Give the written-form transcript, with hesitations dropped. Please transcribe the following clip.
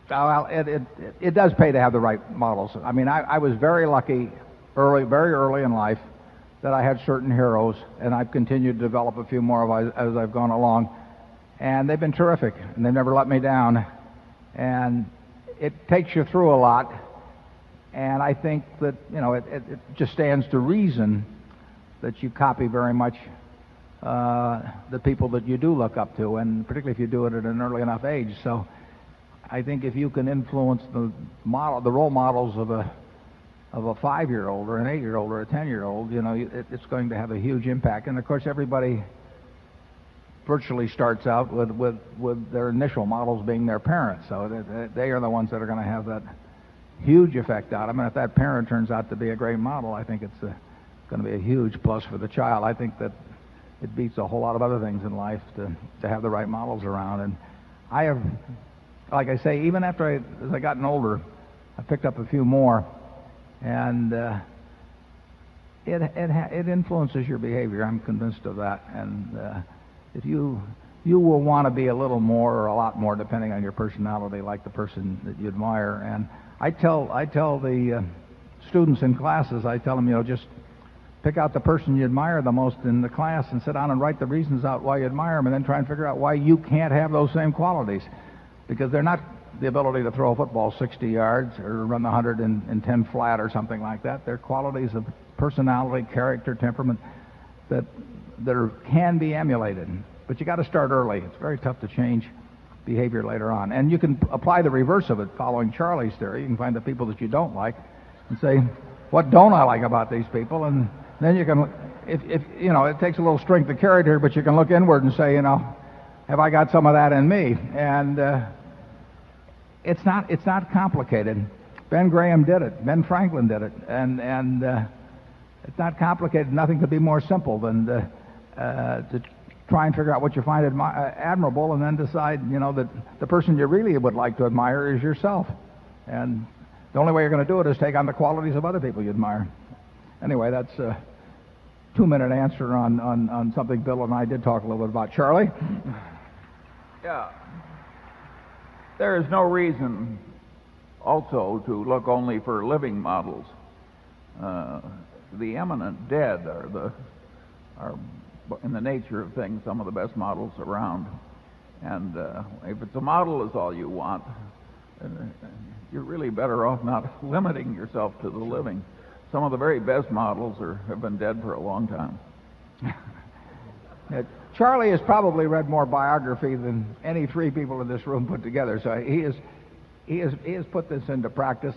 Well, it does pay to have the right models. I mean, I was very lucky very early in life that I had certain heroes, and I've continued to develop a few more as I've gone along. And they've been terrific, and they've never let me down. And it takes you through a lot. And I think that, it just stands to reason that you copy very much the people that you do look up to, and particularly if you do it at an early enough age. So I think if you can influence the role models of a 5-year-old or an 8-year-old or a 10-year-old, it's going to have a huge impact. And of course, everybody virtually starts out with their initial models being their parents. So they are the ones that are going to have that huge effect on them. And if that parent turns out to be a great model, I think it's going to be a huge plus for the child. I think that it beats a whole lot of other things in life to have the right models around. And I have, like I say, even as I gotten older, I picked up a few more, and it influences your behavior. I'm convinced of that. And if you will want to be a little more or a lot more, depending on your personality, like the person that you admire. And I tell the students in classes, I tell them, just pick out the person you admire the most in the class and sit down and write the reasons out why you admire them, and then try and figure out why you can't have those same qualities. Because they're not the ability to throw a football 60 yards or run the 110 flat or something like that. They're qualities of personality, character, temperament that can be emulated. But you got to start early. It's very tough to change behavior later on. And you can apply the reverse of it, following Charlie's theory. You can find the people that you don't like and say, what don't I like about these people? And then you can, if it takes a little strength of character, but you can look inward and say, have I got some of that in me? And it's not complicated. Ben Graham did it. Ben Franklin did it. And it's not complicated. Nothing could be more simple than to try and figure out what you find admirable, and then decide, that the person you really would like to admire is yourself. And the only way you're going to do it is take on the qualities of other people you admire. Anyway, that's a 2-minute answer on something Bill and I did talk a little bit about. Charlie? Yeah. There is no reason also to look only for living models. The eminent dead are in the nature of things some of the best models around. And if it's a model is all you want, you're really better off not limiting yourself to the living. Some of the very best models have been dead for a long time. Charlie has probably read more biography than any 3 people in this room put together, so he has put this into practice.